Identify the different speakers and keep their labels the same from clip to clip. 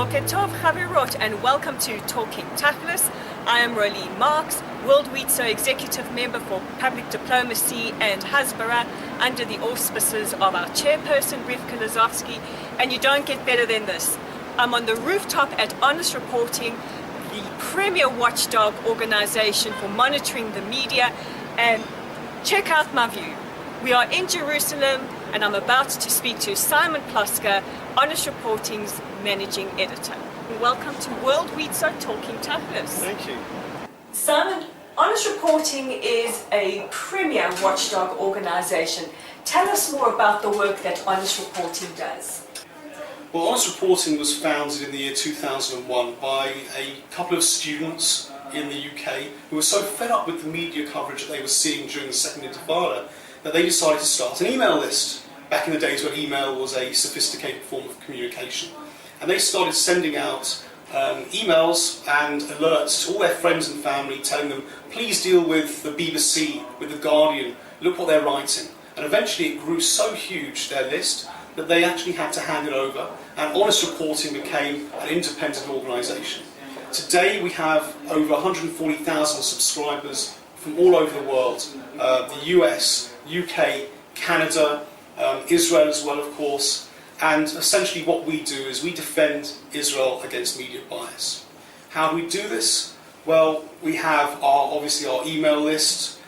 Speaker 1: Boker Tov Chavirot, and welcome to Talking Tachlis. I am Rolene Marks, World Wizo Executive Member for Public Diplomacy and Hasbara, under the auspices of our chairperson, Rivka Lazovsky, and you don't get better than this. I'm on the rooftop at Honest Reporting, the premier watchdog organization for monitoring the media, and check out my view. We are in Jerusalem, and I'm about to speak to Simon Plosker, Honest Reporting's managing editor. Welcome to World Wizo Talking Tachlis.
Speaker 2: Thank you.
Speaker 1: Simon, Honest Reporting is a premier watchdog organization. Tell us more about the work that Honest Reporting does.
Speaker 2: Well, Honest Reporting was founded in the year 2001 by a couple of students in the UK who were so fed up with the media coverage that they were seeing during the Second Intifada that they decided to start an email list. Back in the days when email was a sophisticated form of communication. And they started sending out emails and alerts to all their friends and family, telling them, please deal with the BBC, with the Guardian, look what they're writing. And eventually it grew so huge, their list, that they actually had to hand it over, and Honest Reporting became an independent organisation. Today we have over 140,000 subscribers from all over the world, the US, UK, Canada, Israel as well, of course, and essentially what we do is we defend Israel against media bias. How do we do this? Well, we have obviously our email list.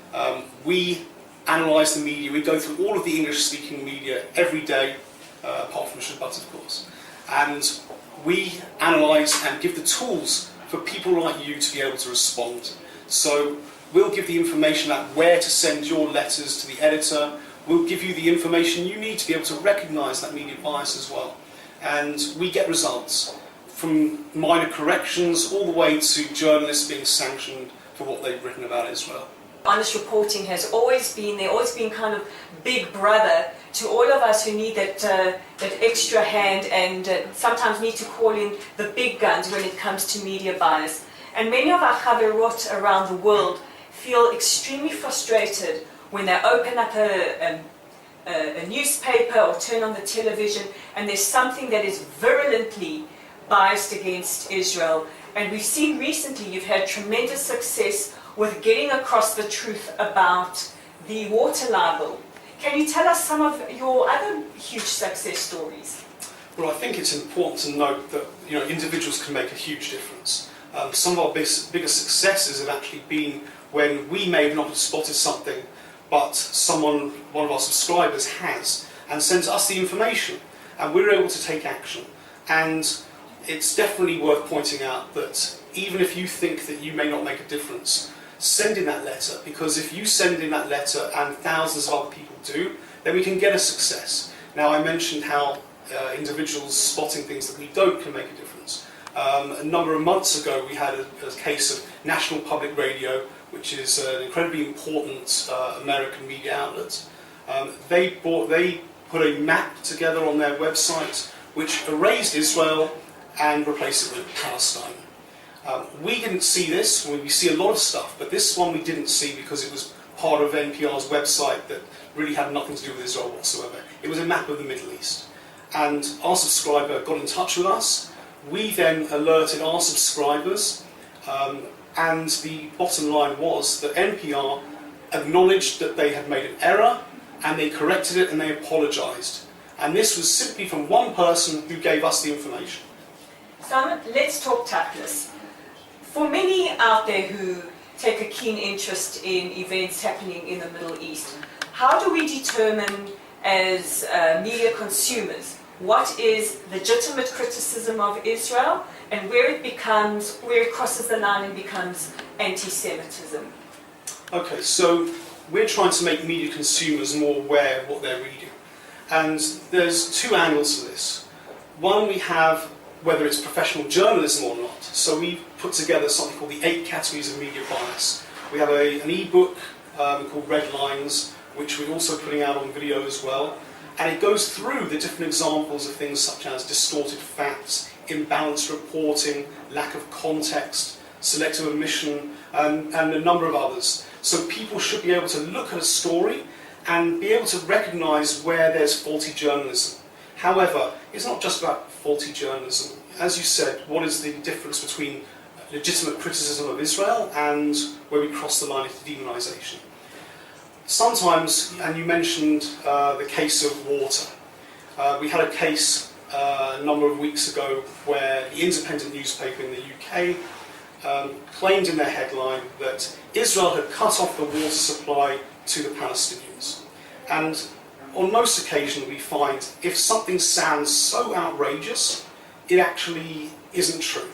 Speaker 2: We analyse the media. We go through all of the English-speaking media every day, apart from Shabbat, of course, and we analyse and give the tools for people like you to be able to respond. So we'll give the information about where to send your letters to the editor. We'll give you the information you need to be able to recognise that media bias as well. And we get results, from minor corrections all the way to journalists being sanctioned for what they've written about Israel.
Speaker 1: Honest Reporting has always been kind of big brother to all of us who need that extra hand and sometimes need to call in the big guns when it comes to media bias. And many of our chaverot around the world feel extremely frustrated when they open up a newspaper or turn on the television and there's something that is virulently biased against Israel. And we've seen recently you've had tremendous success with getting across the truth about the water libel. Can you tell us some of your other huge success stories?
Speaker 2: Well, I think it's important to note that individuals can make a huge difference. Some of our biggest successes have actually been when we may have not have spotted something, but one of our subscribers has, and sends us the information, and we're able to take action. And it's definitely worth pointing out that even if you think that you may not make a difference, send in that letter, because if you send in that letter and thousands of other people do, then we can get a success. Now, I mentioned how individuals spotting things that we don't can make a difference. A number of months ago we had a case of National Public Radio, which is an incredibly important American media outlet. They put a map together on their website which erased Israel and replaced it with Palestine. We didn't see this. We see a lot of stuff, but this one we didn't see because it was part of NPR's website that really had nothing to do with Israel whatsoever. It was a map of the Middle East. And our subscriber got in touch with us. We then alerted our subscribers, and the bottom line was that NPR acknowledged that they had made an error, and they corrected it and they apologised. And this was simply from one person who gave us the information.
Speaker 1: Simon, let's talk Tachlis. For many out there who take a keen interest in events happening in the Middle East, how do we determine as media consumers what is legitimate criticism of Israel and where it crosses the line and becomes anti-Semitism?
Speaker 2: Okay, so we're trying to make media consumers more aware of what they're reading. And there's two angles to this. One, we have whether it's professional journalism or not. So we've put together something called the 8 categories of media bias. We have an e-book called Red Lines, which we're also putting out on video as well. And it goes through the different examples of things such as distorted facts, imbalanced reporting, lack of context, selective omission, and a number of others. So people should be able to look at a story and be able to recognise where there's faulty journalism. However, it's not just about faulty journalism. As you said, what is the difference between legitimate criticism of Israel and where we cross the line into demonisation? Sometimes, and you mentioned the case of water. We had a case a number of weeks ago where the Independent newspaper in the UK claimed in their headline that Israel had cut off the water supply to the Palestinians. And on most occasions we find if something sounds so outrageous, it actually isn't true.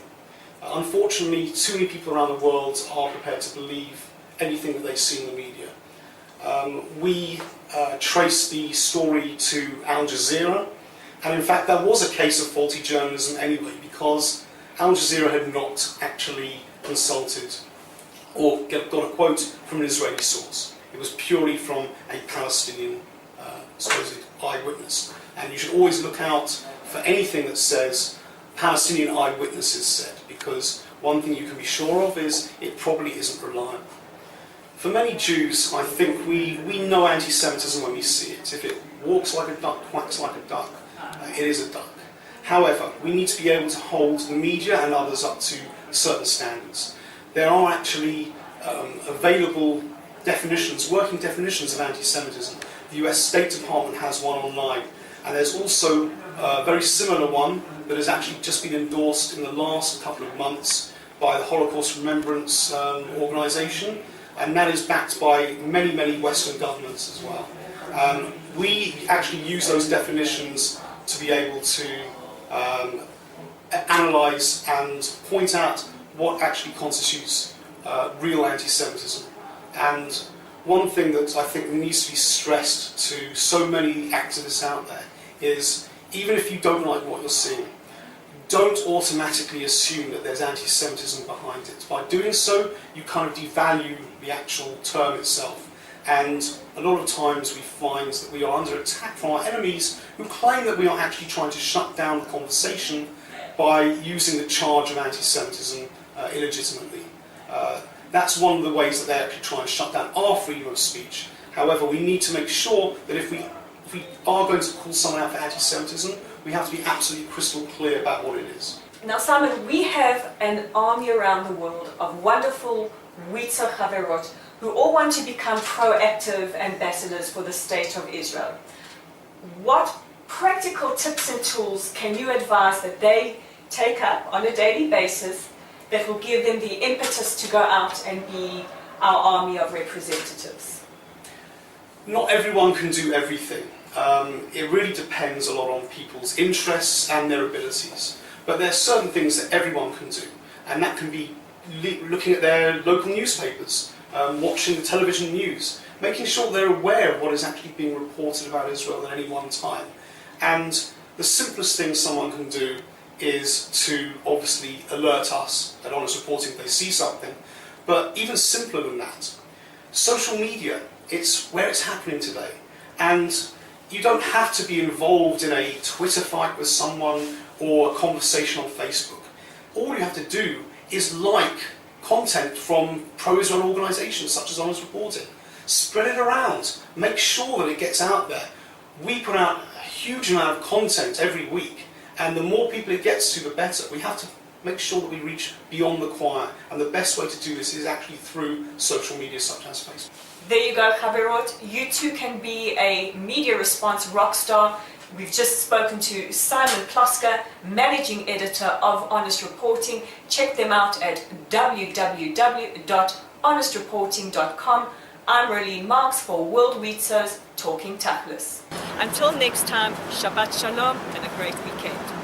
Speaker 2: Unfortunately, too many people around the world are prepared to believe anything that they see in the media. We traced the story to Al Jazeera, and in fact there was a case of faulty journalism anyway, because Al Jazeera had not actually consulted or got a quote from an Israeli source. It was purely from a Palestinian supposed eyewitness. And you should always look out for anything that says Palestinian eyewitnesses said, because one thing you can be sure of is it probably isn't reliable. For many Jews, I think we know anti-Semitism when we see it. If it walks like a duck, quacks like a duck, it is a duck. However, we need to be able to hold the media and others up to certain standards. There are actually available definitions, working definitions of anti-Semitism. The US State Department has one online, and there's also a very similar one that has actually just been endorsed in the last couple of months by the Holocaust Remembrance Organisation, and that is backed by many, many Western governments as well. We actually use those definitions to be able to analyse and point out what actually constitutes real anti-Semitism. And one thing that I think needs to be stressed to so many activists out there is, even if you don't like what you're seeing, don't automatically assume that there's anti-Semitism behind it. By doing so, you kind of devalue the actual term itself. And a lot of times we find that we are under attack from our enemies who claim that we are actually trying to shut down the conversation by using the charge of anti-Semitism illegitimately. That's one of the ways that they actually try and shut down our freedom of speech. However, we need to make sure that if we are going to call someone out for anti-Semitism, we have to be absolutely crystal clear about what it is.
Speaker 1: Now, Simon, we have an army around the world of wonderful Wizo Chaverot who all want to become proactive ambassadors for the State of Israel. What practical tips and tools can you advise that they take up on a daily basis that will give them the impetus to go out and be our army of representatives?
Speaker 2: Not everyone can do everything. It really depends a lot on people's interests and their abilities. But there are certain things that everyone can do, and that can be looking at their local newspapers, watching the television news, making sure they're aware of what is actually being reported about Israel at any one time. And the simplest thing someone can do is to obviously alert us at Honest Reporting if they see something, but even simpler than that, social media, it's where it's happening today. And you don't have to be involved in a Twitter fight with someone or a conversation on Facebook. All you have to do is like content from pro-Israel organisations such as Honest Reporting. Spread it around, make sure that it gets out there. We put out a huge amount of content every week, and the more people it gets to, the better. We have to make sure that we reach beyond the choir, and the best way to do this is actually through social media such as Facebook.
Speaker 1: There you go, Chaverot. You too can be a media response rock star. We've just spoken to Simon Plosker, Managing Editor of Honest Reporting. Check them out at www.honestreporting.com. I'm Marlene Marks for World Wizos Talking Tachlis. Until next time, Shabbat Shalom and a great weekend.